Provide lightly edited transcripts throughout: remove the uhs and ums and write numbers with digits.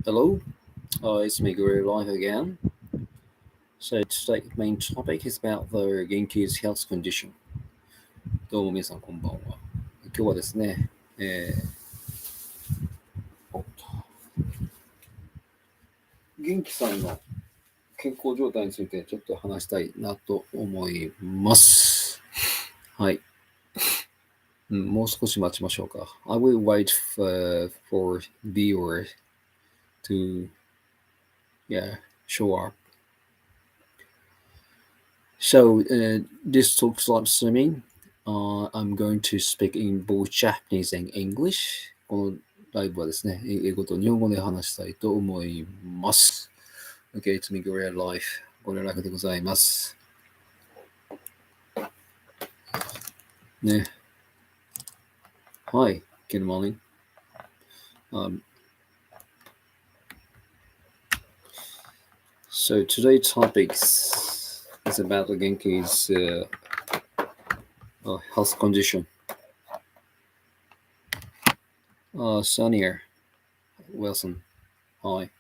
Hello, it's me, gorilla live again. So today's main topic is about the Genki's health condition. どうも皆さんこんばんは。今日はですね、元気さんの健康状態についてちょっと話したいなと思います。はい。もう少し待ちましょうか。I will wait for viewers to show up. So this talks live streaming. I'm going to speak in both Japanese and English. このライブはですね、英語と日本語で話したいと思います。Okay, it's me, gorilla life. ゴリラ家でございます。ね。Hi, good morning. So today's topics is about Genki's health condition. Sonia Wilson, hi.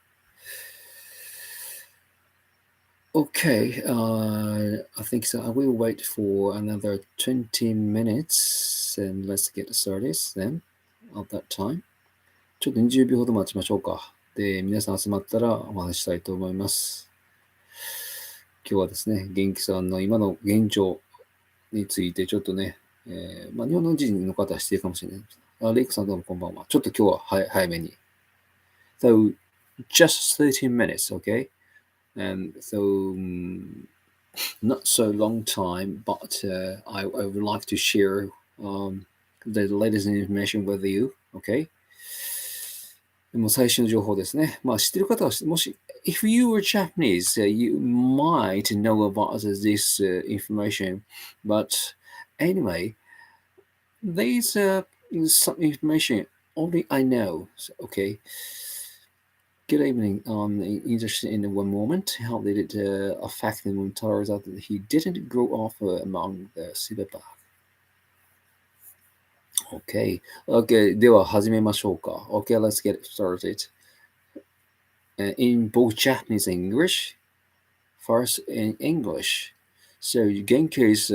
Okay, I think so. I will wait for another 20 minutes and let's get started then at that time. ちょっと20秒ほど待ちましょうか。で、皆さん集まったらお話ししたいと思います。今日はですね、元気さんの今の現状についてちょっとね、日本の人の方は知ってるかもしれない。レイクさんどうもこんばんは。ちょっと今日は早めに。So, just 13 minutes, okay? And so, not so long time, but I would like to share the latest information with you, okay? もう最新の情報ですね。知ってる方は、もし、if you were Japanese, you might know about this information. But anyway, there's some information only I know. So, okay. Good evening. Interested in one moment. How did it affect the Momotaro that he didn't grow up among the silverback? Okay. Okay. では始めましょうか。Okay, let's get started. In both Japanese and English. First in English. So Genki's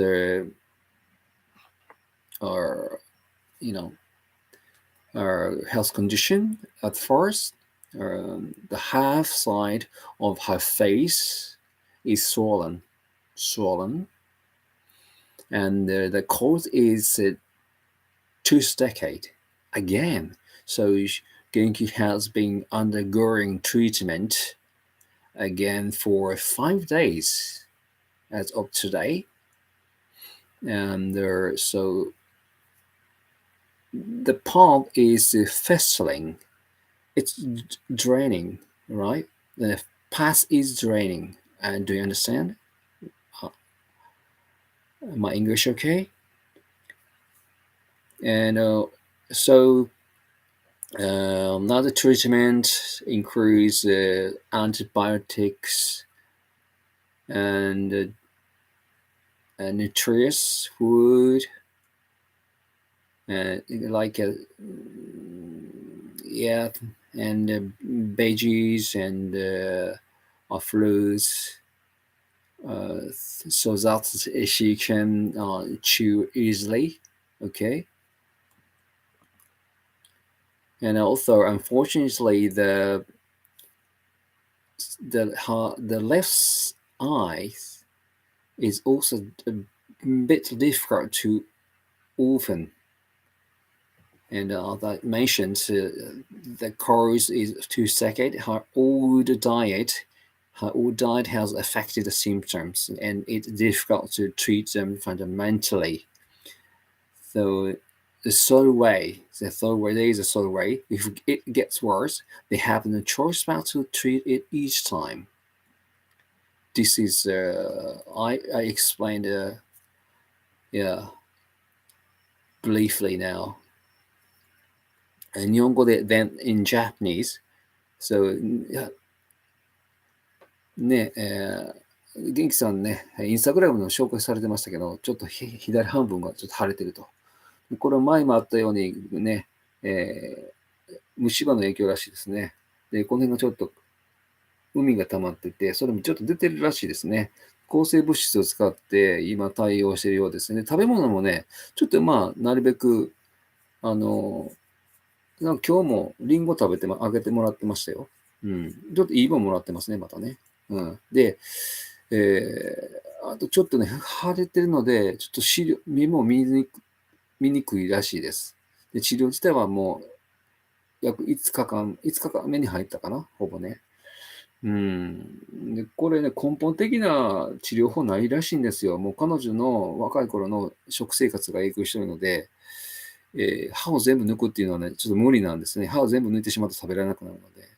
health condition at first. The half side of her face is swollen, and the cause is tooth decay again. So Genki has been undergoing treatment again for 5 days as of today, and so the palm is festering. It's draining, right? The pus is draining. And do you understand? My English okay? And so another treatment includes antibiotics and nutritious food, like and veggies and fruits, so that she can chew easily. Okay. And also, unfortunately, the left eye is also a bit difficult to open. And that mentioned the cause is too second. Her old diet has affected the symptoms, and it's difficult to treat them fundamentally. So there is a third way. If it gets worse, they have no choice but to treat it each time. This is I explained briefly now. 日本語で then in Japanese. So ね、元気さんね、インスタグラムの紹介されてましたけど、ちょっと左半分がちょっと腫れてると。これ前もあったようにね、虫歯の影響らしいですね。で、この辺がちょっと海が溜まってて、それもちょっと出てるらしいですね。抗生物質を使って今対応しているようですね。食べ物もね、ちょっとなるべく、なんか今日もリンゴ食べてあげてもらってましたよ。うん。ちょっといいもんもらってますね、またね。うん。で、あとちょっとね、腫れてるので、ちょっと目も見にくいらしいです。で、治療自体はもう約5日間目に入ったかな、ほぼね。うん。で、これね、根本的な治療法ないらしいんですよ。もう彼女の若い頃の食生活が影響してるので、歯を全部抜くっていうのはね、ちょっと無理なんですね。歯を全部抜いてしまうと食べられなくなるので。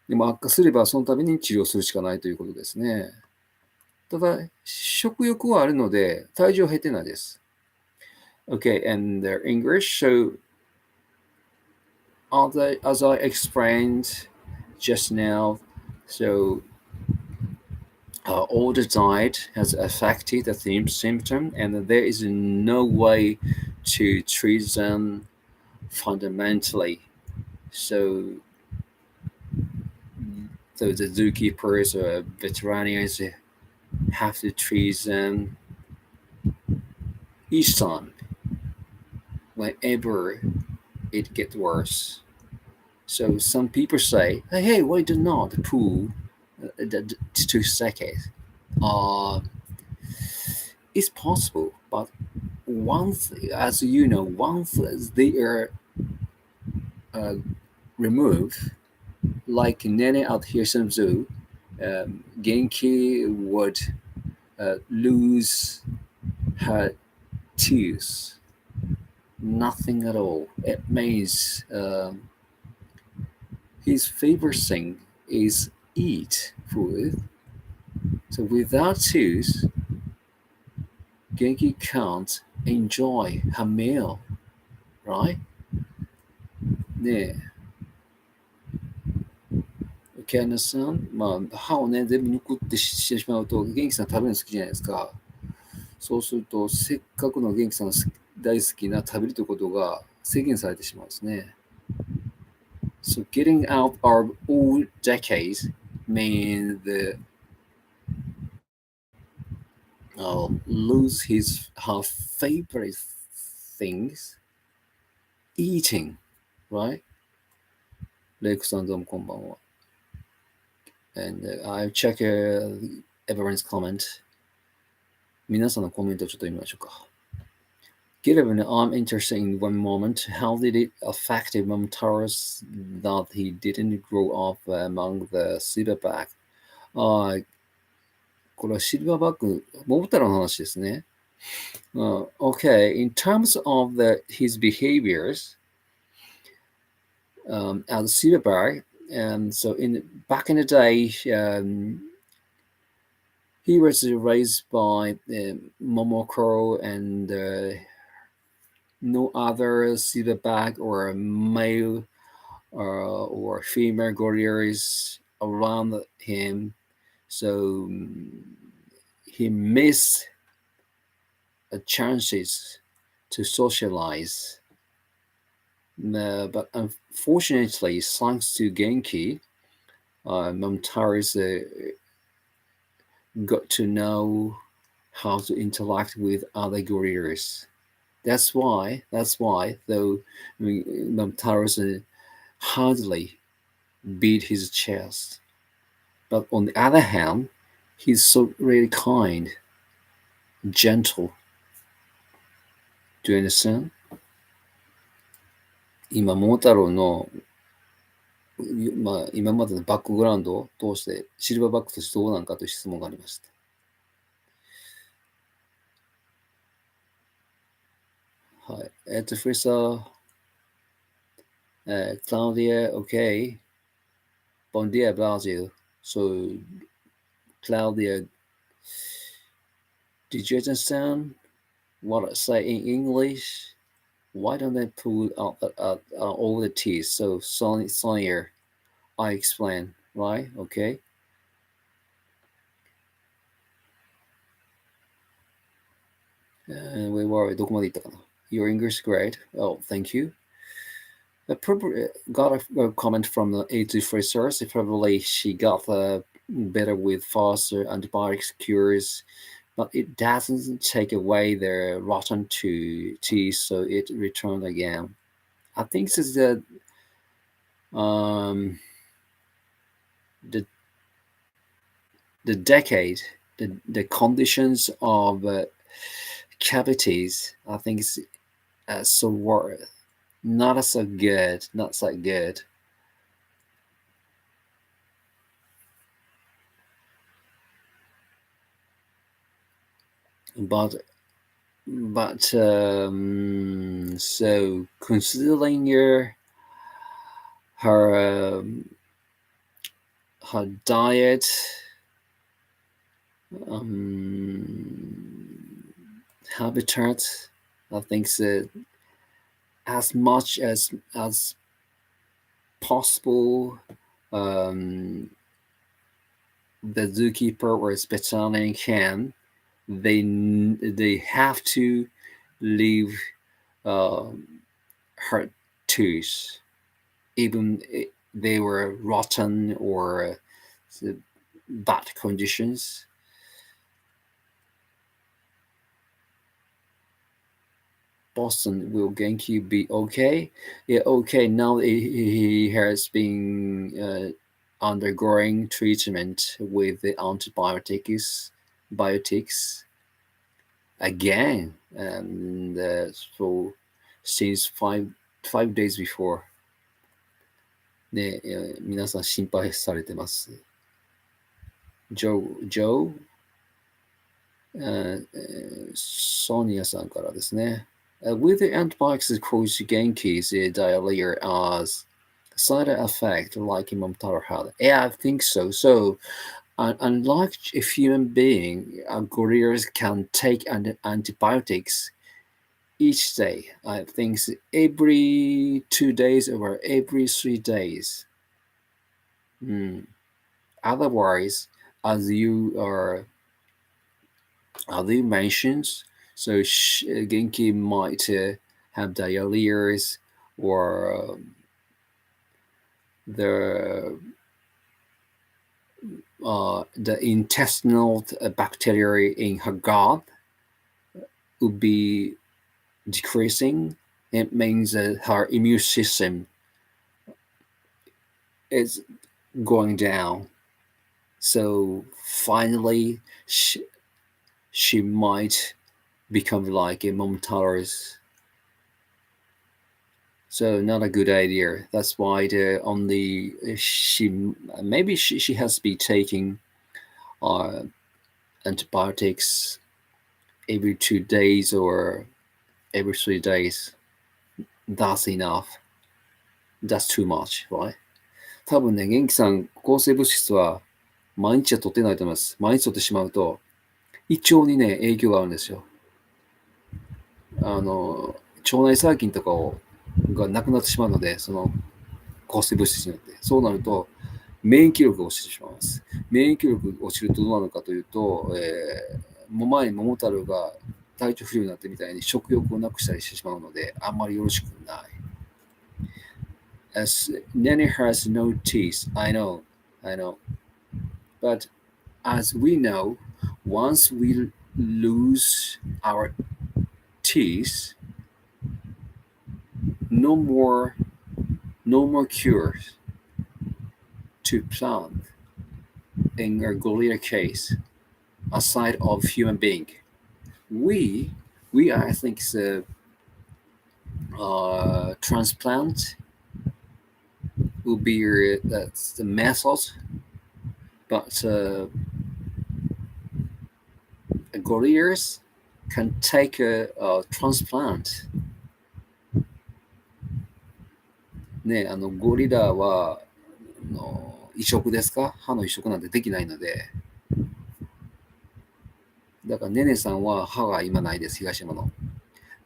でも悪化すればその度に治療するしかないということですね。ただ、食欲はあるので、体重は減ってないです。Okay, and the English. So, as I explained just now, so all the diet has affected the symptom, and there is no way to treat them fundamentally. So, the zookeepers or veterinarians have to treat them each time whenever it gets worse. So some people say, "Hey, why do not pull the 2 seconds?" Uh, it's possible, but once, as you know, once they are uh, removed, like Nene at Hirsen Zoo, Genki would lose her teeth. Nothing at all. It means his favorite thing is eat food. So without tooth, Genki can't enjoy her meal, right? ねえ。Okay, understand? 歯をね、全部抜くってしてしまうと、元気さん食べるの好きじゃないですか。そうすると、せっかくの元気さんの大好きな食べるということが制限されてしまうんですね。So getting out of old decades means the lose her favorite things, eating, right? レイクさんどうもこんばんは。And I'll check everyone's comment. 皆さんのコメントをちょっと読みましょうか。Given I'm interested in one moment, how did it affect Momotaro's that he didn't grow up among the silverback? あーこれはシルバーバック、モモタロウの話ですね。Okay, in terms of his behaviors as a silverback, so back in the day, he was raised by Momotaro and no other silverback or male or female gorillas around him. So he missed chances to socialize. But unfortunately, thanks to Genki, Momotaro got to know how to interact with other gorillas. That's why, though Momotaro hardly beat his chest. But on the other hand, he's so really kind, gentle. Do you understand? 今、桃太郎の、今までのバックグラウンドを通して、シルバーバックとしてどうなんかという質問がありました。はい。フリサ、Claudia, okay. Bom dia, Brasil. So, Claudia, did you understand what I say in English? Why don't I pull out all the teeth? So, Sonia, I explain, right? Okay. And we were どこまで行ったかな Your English is great. Oh, thank you. I probably got a comment from the A23 source. Probably she got better with faster antibiotics cures, but it doesn't take away the rotten teeth, so it returned again. I think this is um, the the decade, the conditions of cavities. I think it's so not so good, not so good. But so considering her her diet, habitat, I think that as much as possible, the zookeeper or its veterinarian can, they have to leave her tooth, even if they were rotten or bad conditions. Boston, will Genki be okay? Yeah, okay. Now he has been undergoing treatment with the biotics again, and so since five days before. ね、皆さん心配されてます。Joe、ソニアさんからですね。With the antibiotics caused Genki's diarrhea as side effect like Momotaro had. Yeah, I think so. So, unlike a human being, gorillas can take antibiotics each day. I think every 2 days or every 3 days. Otherwise, as you mentioned, so Genki might have diarrhea or the intestinal bacteria in her gut would be decreasing. It means that her immune system is going down. So finally, she might become like a Momotaro's. So not a good idea. That's why she has been taking antibiotics every 2 days or every 3 days. That's enough. That's too much, right? 多分ね、元気さん、抗生物質は毎日は取ってないと思います。毎日取ってしまうと、胃腸にね、影響があるんですよ。腸内細菌とかがなくなってしまうので、その抗生物質によって。そうなると、免疫力が落ちてしまいます。免疫力が落ちるとどうなるかというと、前に桃太郎が体調不良になってみたいに食欲をなくしたりしてしまうので、あんまりよろしくない。As Nene has no teeth, I know. But as we know, once we lose our teeth, no more cures to plant in a gorilla case aside of human being. We I think transplant will be that's the method, but gorillas can take a transplant. ね、ゴリラは移植ですか？歯の移植なんてできないので、だからねねさんは歯が今ないです、東山の。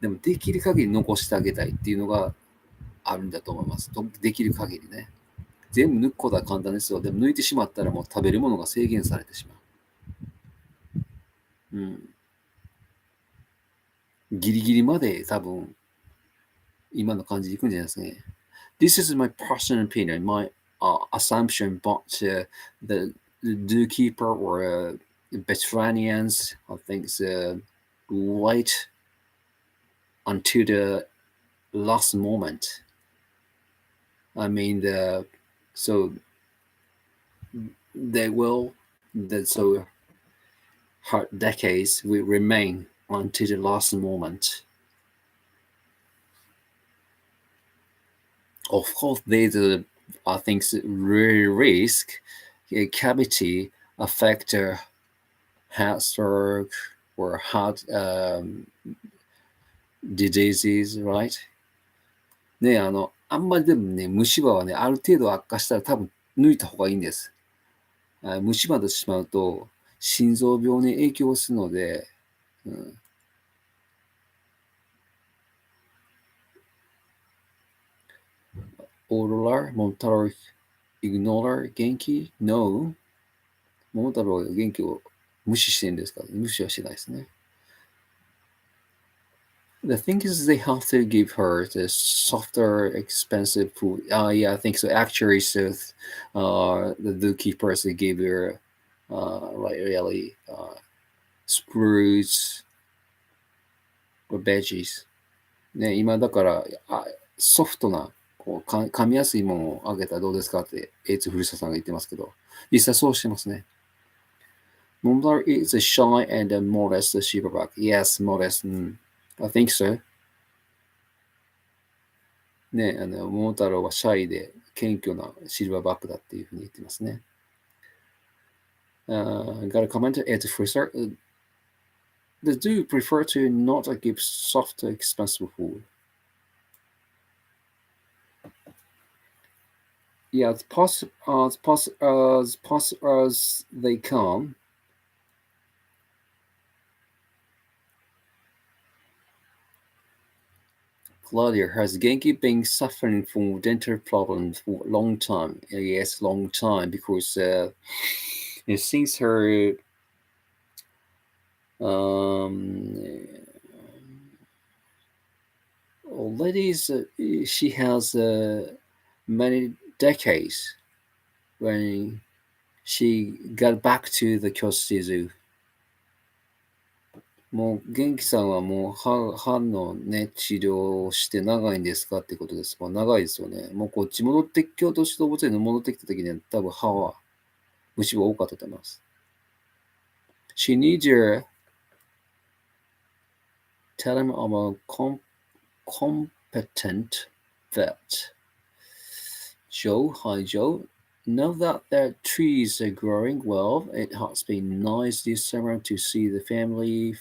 でもできる限り残してあげたいっていうのがあるんだと思います。できる限りね。全部抜くことは簡単ですよ。でも抜いてしまったらもう食べるものが制限されてしまう。ギリギリまで多分今の感じでいくんじゃないですかね。This is my personal opinion, my assumption, but the zookeeper or veterinarians, I think, wait until the last moment. I mean, so they will, so her decades will remain until the last moment. Of course, there's I think real risk, cavity affect heart stroke or heart diseases, right? ね、あんまりでもね、虫歯はね、ある程度悪化したら多分抜いた方がいいんです。虫歯でしまうと、心臓病に影響するので、Oral, Momotaro, ignore, Genki? No. 桃太郎は元気を無視してるんですか？無視はしないですね。The thing is, they have to give her the softer, expensive food. Yeah, I think so. Actually, so the zookeepers they give her like really fruits or veggies. ね、今だからソフトなこう噛みやすいものをあげたらどうですかって、エイツ古澤さんが言ってますけど、実際そうしてますね。Momotaro is a shy and a modest silverback. Yes, modest. I think so. ね、桃太郎はシャイで謙虚なシルバーバックだっていうふうに言ってますね。Got a comment at first. The do prefer to not give soft, expensive food. Yeah, as possible as they can. Claudia, has Genki been suffering from dental problems for a long time? Yes, long time, because since her ladies, she has many decades when she got back to the Kyoto Zoo. もう元気さんはもう歯のね、治療をして長いんですかってことです。まあ、長いですよね。もうこっち戻って、京都市動物園に戻ってきた時には多分歯は虫歯多かったと思います。She needs your tell him of a competent vet. Joe, hi Joe. Now that the trees are growing well, it has been nice this summer to see the family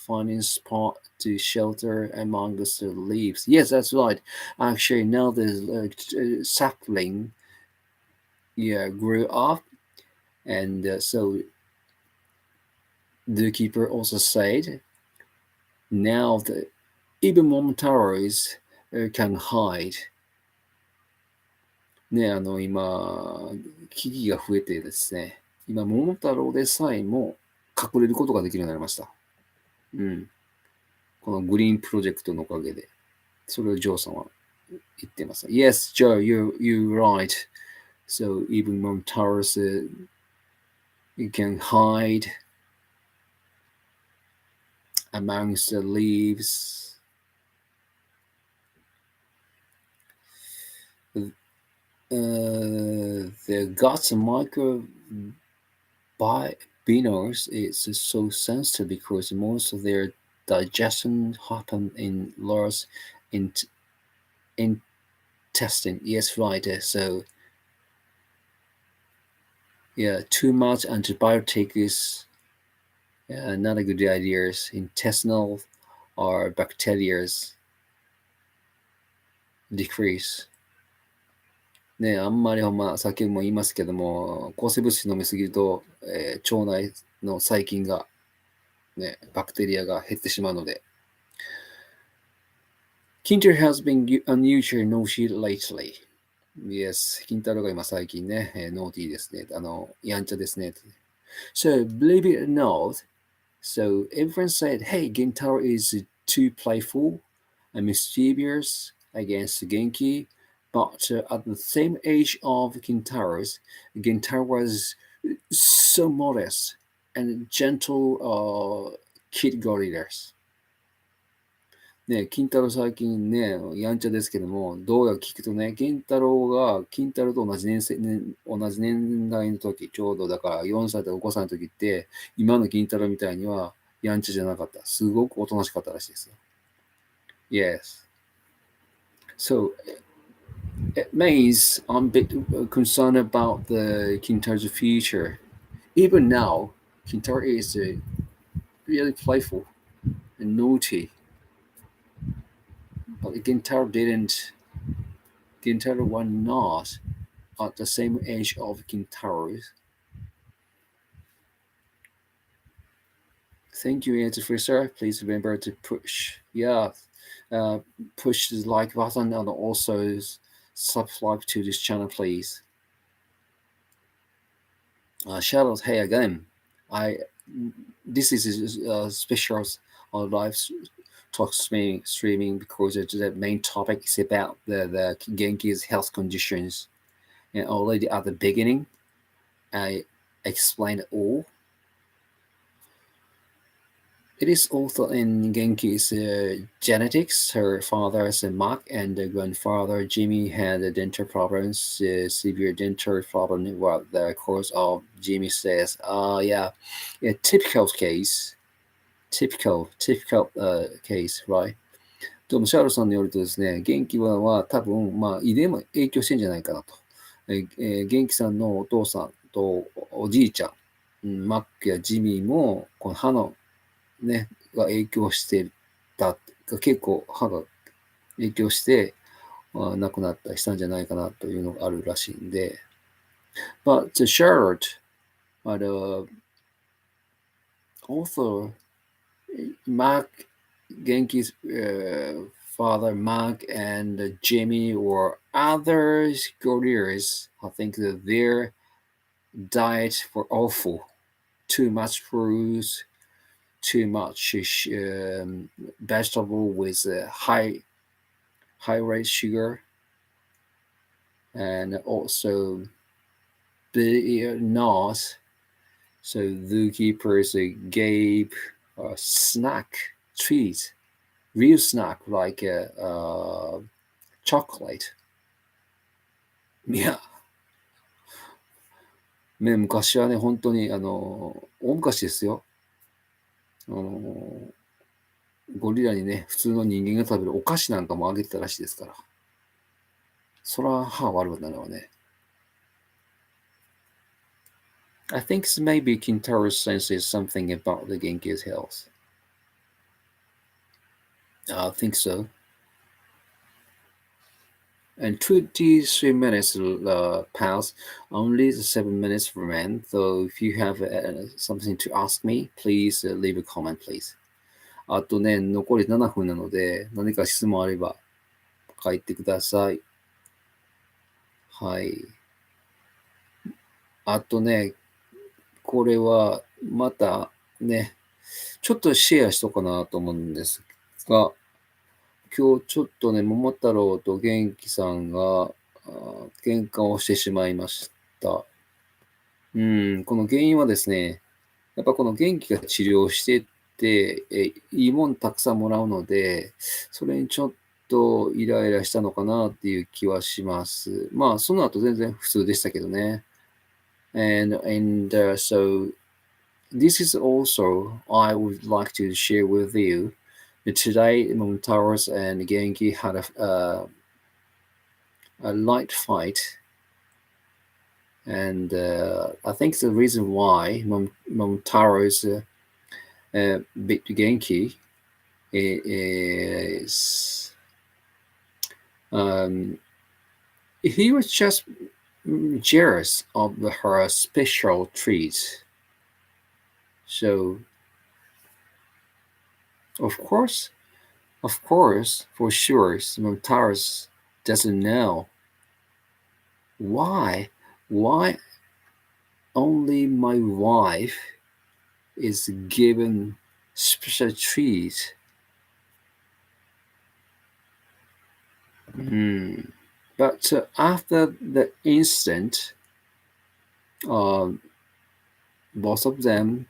finding spot to shelter amongst the leaves. Yes, that's right. Actually, now the sapling, grew up, and so the keeper also said, now that even Momotaros can hide. ね、今、木々が増えてですね、今、桃太郎でさえも隠れることができるようになりました。このグリーンプロジェクトのおかげで、それをジョーさんは言ってます。Yes, Joe, you're right. So even Momotaro you can hide amongst the leaves. The guts microbiomes is so sensitive because most of their digestion happen in large intestine. Yes, right. So yeah, too much antibiotic is not a good idea. Intestinal or bacteria decrease. ね、あんまりさっきも言いますけども、抗生物質飲みすぎると、腸内の細菌が、ね、バクテリアが減ってしまうので。Kinter has been unusually naughty lately. Yes, キンタロウが今最近ね、ノーティーですね。やんちゃですね。So, believe it or not, so everyone said, hey, Gentaro is too playful and mischievous against Genki. But at the same age of Gentaro was so modest and gentle kid gorillas. ね、金太郎最近ね、やんちゃですけども、どうやら聞くとね、金太郎が、金太郎と同じ年代の時、ちょうどだから4歳とか5歳の時って、今の金太郎みたいにはやんちゃじゃなかった。すごくおとなしかったらしいですよ。Yes. So it means I'm a bit concerned about the Kintaro's future. Even now, Kintaro is really playful and naughty. But Gentaro was not at the same age of Gentaro. Thank you, Professor. Please remember to push the like button and also subscribe to this channel, please. Charlotte, hey again. This is a special live talk streaming because the main topic is about the Genki's health conditions. And already at the beginning, I explained all. It is also in Genki's genetics. Her father's Mark and grandfather Jimmy had dental problems, severe dental problem. What the cause of Jimmy says, yeah, typical case, case, right? でもシャーロさんによるとですね、元気は多分、遺伝も影響してんじゃないかなと。元気さんのお父さんとおじいちゃん、マックやジミーも、この歯のね、が影響してた、結構歯が影響して、亡くなったりしたんじゃないかなというのがあるらしいんで。But Charlotte, also Mark Genki's father, Mark and Jimmy or other gorillas, I think that their diet were awful. Too much fruit, too much vegetable with high rate sugar, and also not. So zookeepers gave a snack treat, real snack like chocolate. Yeah. ね、昔はね、本当に大昔ですよ。ゴリラにね、普通の人間が食べるお菓子なんかもあげてたらしいですから。そら歯悪くなるわね。I think maybe Kintaro senses something about the Genki's health. I think so. And 23 minutes passed, only 7 minutes remain. So if you have something to ask me, please leave a comment, please. あとね、残り7分なので、何か質問あれば書いてください。はい。あとね、これはまたね、ちょっとシェアしとかなと思うんですが、今日ちょっとね、桃太郎と元気さんが喧嘩をしてしまいました。この原因はですね、やっぱこの元気が治療してって、いいもんたくさんもらうので、それにちょっとイライラしたのかなっていう気はします。まあ、その後全然普通でしたけどね。So this is also I would like to share with you. Today, Momotaro and Genki had a light fight, and I think the reason why Momotaro's beat Genki is he was just jealous of her special treat. So, of course, for sure, Momotaros doesn't know why only my wife is given special treat. But after the incident, both of them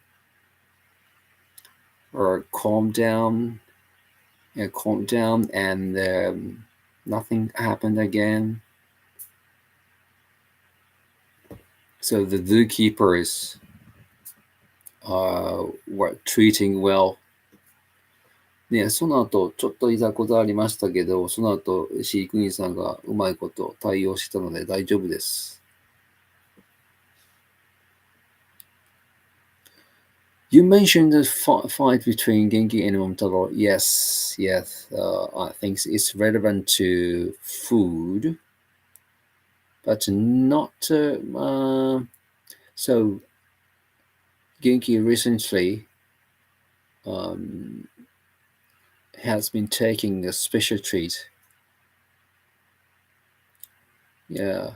are calmed down, and nothing happened again. So the zookeepers were treating well. ね、その後、ちょっといざこざありましたけど、その後、飼育員さんがうまいこと対応したので大丈夫です。You mentioned the fight between Genki and Momotaro. Yes. I think it's relevant to food, but not. So Genki recently has been taking a special treat. Yeah.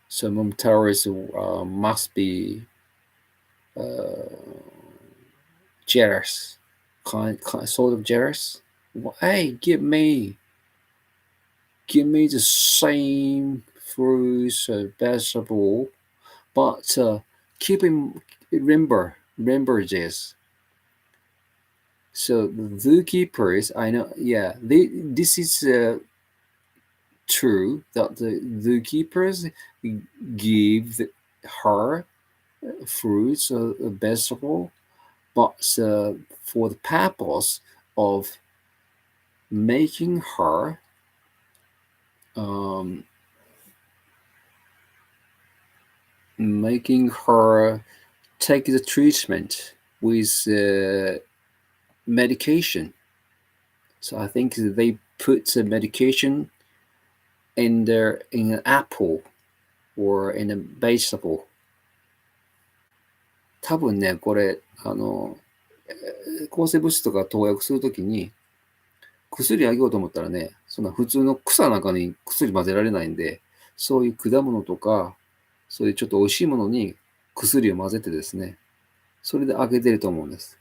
So Momotaro must be jealous, sort of jealous. Hey, give me the same fruits or vegetable, but remember this. So the zookeepers, I know, yeah, this is true that the zookeepers give her fruits or vegetable, but for the purpose of making her take the treatment with medication. So I think they put the medication in an apple or in a vegetable. 多分ね、これ、抗生物質とか投薬するときに、薬あげようと思ったらね、そんな普通の草の中に薬混ぜられないんで、そういう果物とか、そういうちょっと美味しいものに薬を混ぜてですね、それであげてると思うんです。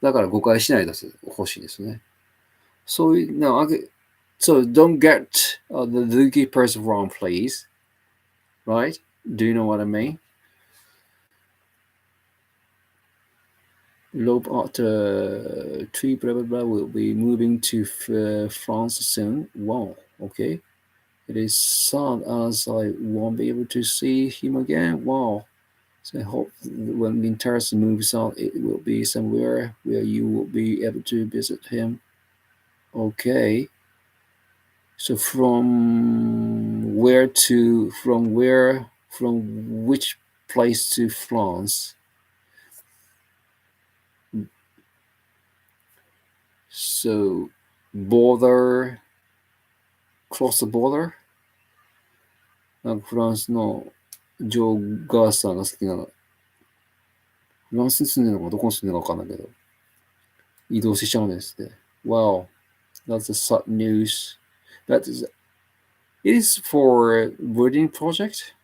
だから誤解しないでほしいですね。そういうのSo don't get the zookeepers wrong, please. Right? Do you know what I mean? Lob Art Tree, blah, blah, blah, will be moving to France soon. Wow, okay. It is sad as I won't be able to see him again. Wow. So I hope when Gentaro moves out, it will be somewhere where you will be able to visit him. Okay. So from which place to France? So cross the border? なんかフランスのジョー・ガーサーが好きなの。フランスに住んでるのかどこに住んでるのかわかんないけど、移動しちゃうんですね。Wow, that's a sad news. It is for a wedding project?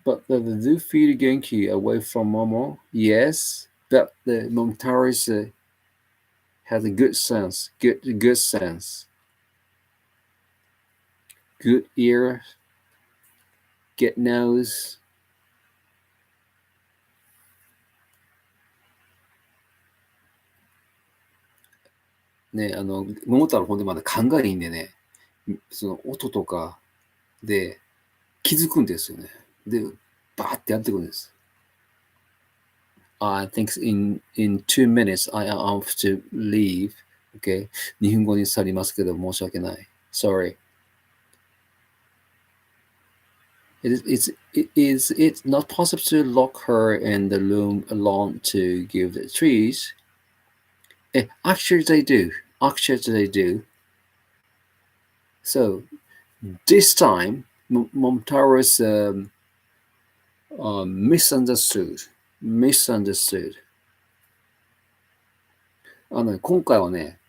But the zoo feed Genki away from Momo, yes, but the Momotaro has a good sense, good sense. Good ear, good nose. ね、桃太郎ほんでまだ勘がいいんでね、その音とかで気づくんですよね。で、バーってやってくるんです。I think in 2 minutes I have to leave. Okay. 2分後に去りますけど申し訳ない。Sorry. Is it not possible to lock her in the room alone to give the trees? Actually they do. So this time Momotaro's misunderstood. 今回はね、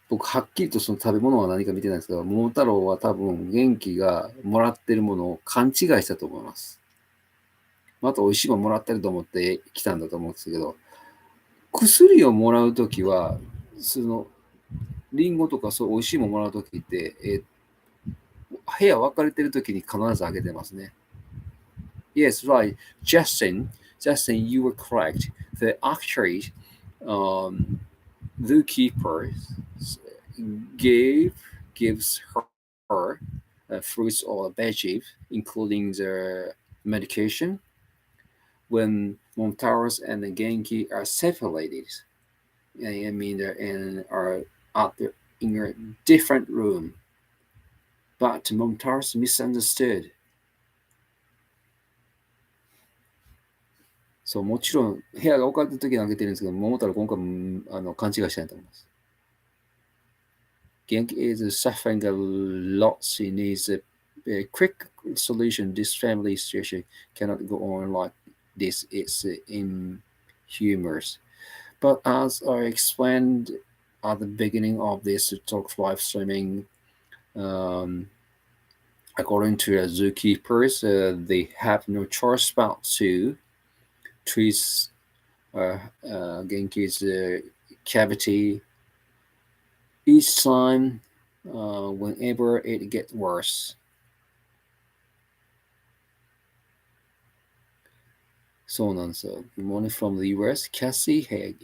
僕はっきりとその食べ物は何か見てないんですけど、桃太郎は多分元気がもらってるものを勘違いしたと思います。また美味しいものもらってると思って来たんだと思うんですけど、薬をもらうときは、その、リンゴとかそう美味しいものもらうときって、部屋分かれてるときに必ずあげてますね。Yes, right. Justin, you were correct. The actually, um, zookeeper gives her fruits or veggies, including the medication, when Momotaro and Genki are separated. I mean, they're are in a different room. But Momotaro misunderstood. そう、もちろん部屋が置かれた時にあげてるんですけど、桃太郎今回も勘違いしたいと思います。Genki is suffering a lot. She needs a quick solution. This family situation cannot go on like this. It's inhumorous. But as I explained at the beginning of this talk live streaming, according to the zookeepers, they have no choice but to treat Genki's cavity each time whenever it gets worse. So on. So good morning from the US. Cassie, hey.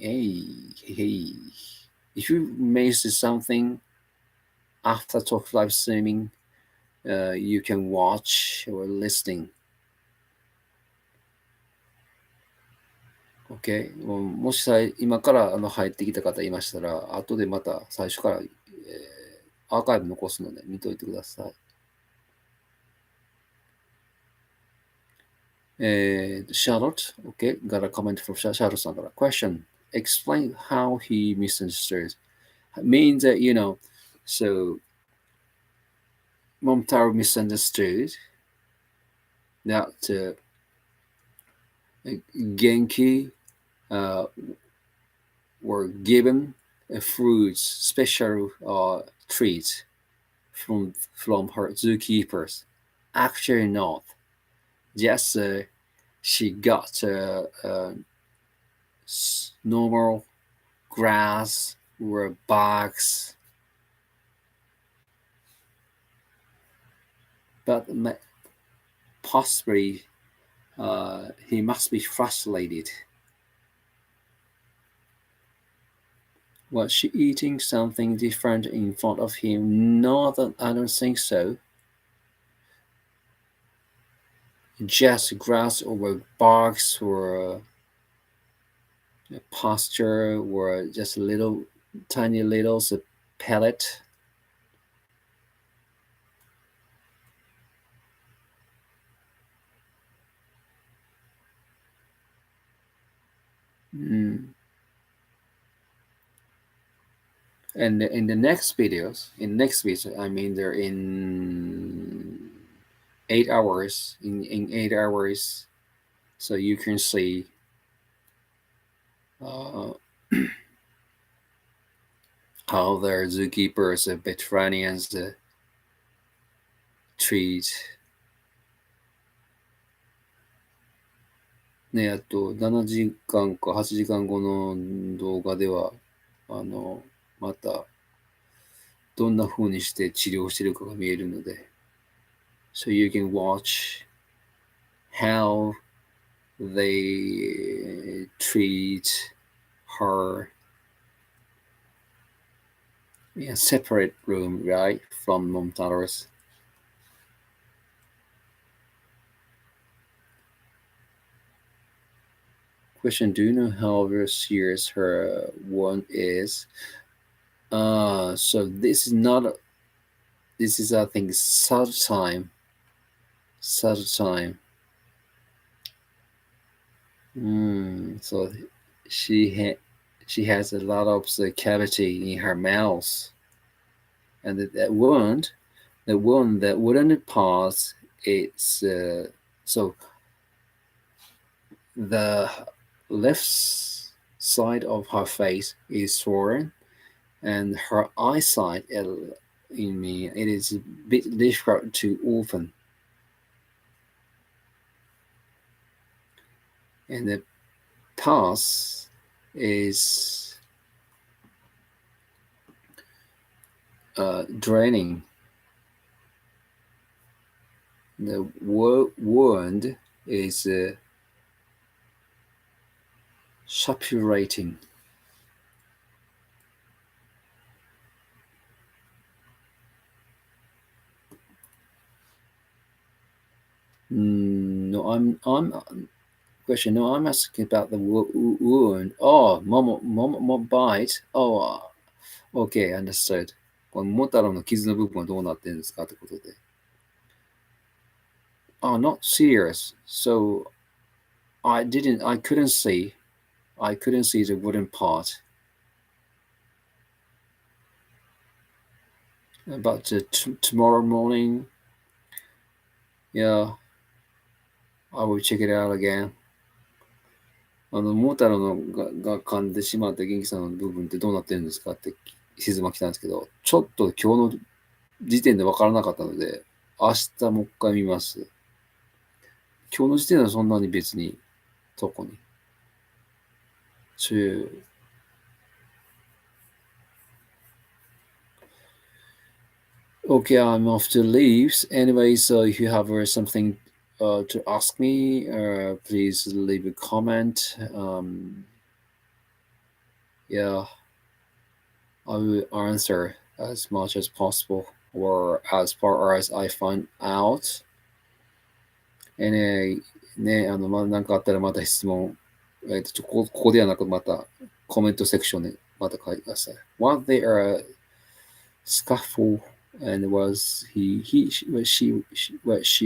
If you missed something after talk live streaming, you can watch or listening. OK。もし今から入ってきた方いましたら、後でまた最初から、アーカイブ残すので見といてください。Charlotte, okay, got a comment from Charlotte. Question: Explain how he misunderstood. Means that so Momotaro misunderstood that Genki were given a fruits special treat from her zookeepers. Actually, not. Just she got normal grass or bugs, but possibly he must be frustrated. Was she eating something different in front of him? No, I don't think so. Just grass or bugs or pasture or just tiny little pellet. And in the next videos, I mean, they're in 8 hours. In 8 hours, so you can see how their zookeepers, veterinarians treat. ね、あと7時間か8時間後の動画では、またどんな風にして治療してるかが見えるので、so you can watch how they treat her in a separate room, right, from Momotaro's. Question: Do you know how serious her wound is? So this is not. This is, I think, third time. So she has a lot of the cavity in her mouth, and that wound that wouldn't pass. It's so the left side of her face is swollen, and her eyesight, it is a bit difficult to open. And the pus is draining. The wound is suppurating. No, I'm question. No, I'm asking about the wound. Oh, momo bite. Oh, okay, understood. このモモタロウの傷の部分はどうなってるんですかってことで。Oh, not serious. So I couldn't see the wooden part. But tomorrow morning, yeah, I will check it out again. モモタロウが噛んでしまった元気さんの部分ってどうなってるんですかって質問来たんですけど、ちょっと今日の時点で分からなかったので、明日もう一回見ます。今日の時点ではそんなに別に、特に。Okay, I'm off to leave. Anyway, so if you have something to ask me, please leave a comment. Yeah, I will answer as much as possible or as far as I find out. And ね、なんかあったらまた質問、ここではなくまたコメントセクションにまた書いてください。Was there a scuffle and was she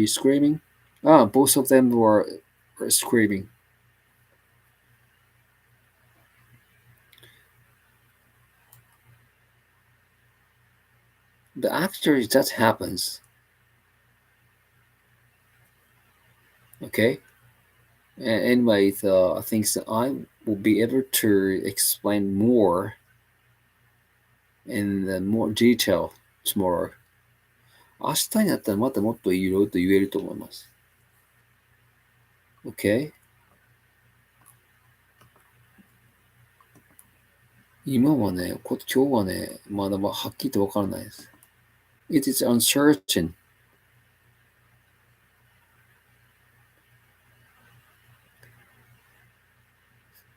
screaming? Ah, both of them were screaming. But actually that happens. Okay. Anyway, I think that I will be able to explain more in more detail tomorrow. 明日になったらまたもっといろいろと言えると思います。Okay? 今はね、今日はね、まだはっきりとわからないです。It is uncertain.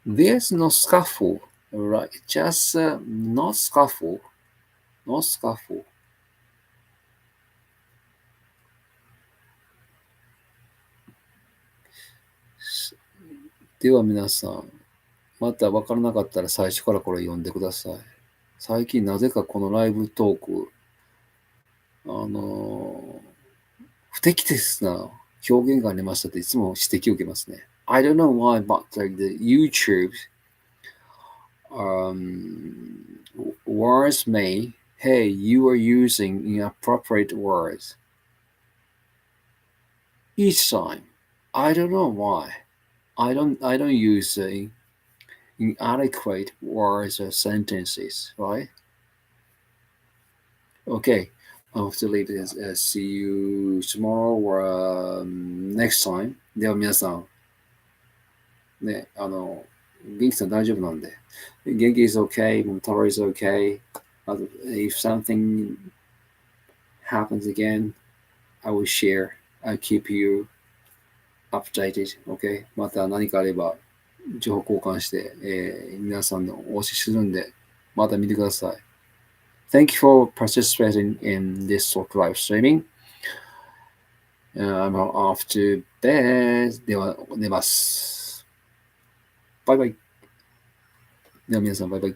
There's no scuffle, right? Just no scuffle. No scuffle. では皆さん、また分からなかったら最初からこれ読んでください。最近なぜかこのライブトーク、不適切な表現がありましたっていつも指摘を受けますね。I don't know why, but like the YouTube words may, hey, you are using inappropriate words. Each time. I don't know why. I don't use inadequate words or sentences, right? Okay, I have to leave this. See you tomorrow or next time. では皆さん、ね、元気さん大丈夫なんで。元気 is okay, Momotaro is okay. If something happens again, I will share. I'll keep you updated. Okay? また何かあれば情報交換して、皆さんのお教えするんで、また見てください。Thank you for participating in this short live streaming. I'm off to bed. では、寝ます。バイバイ。では皆さん、バイバイ。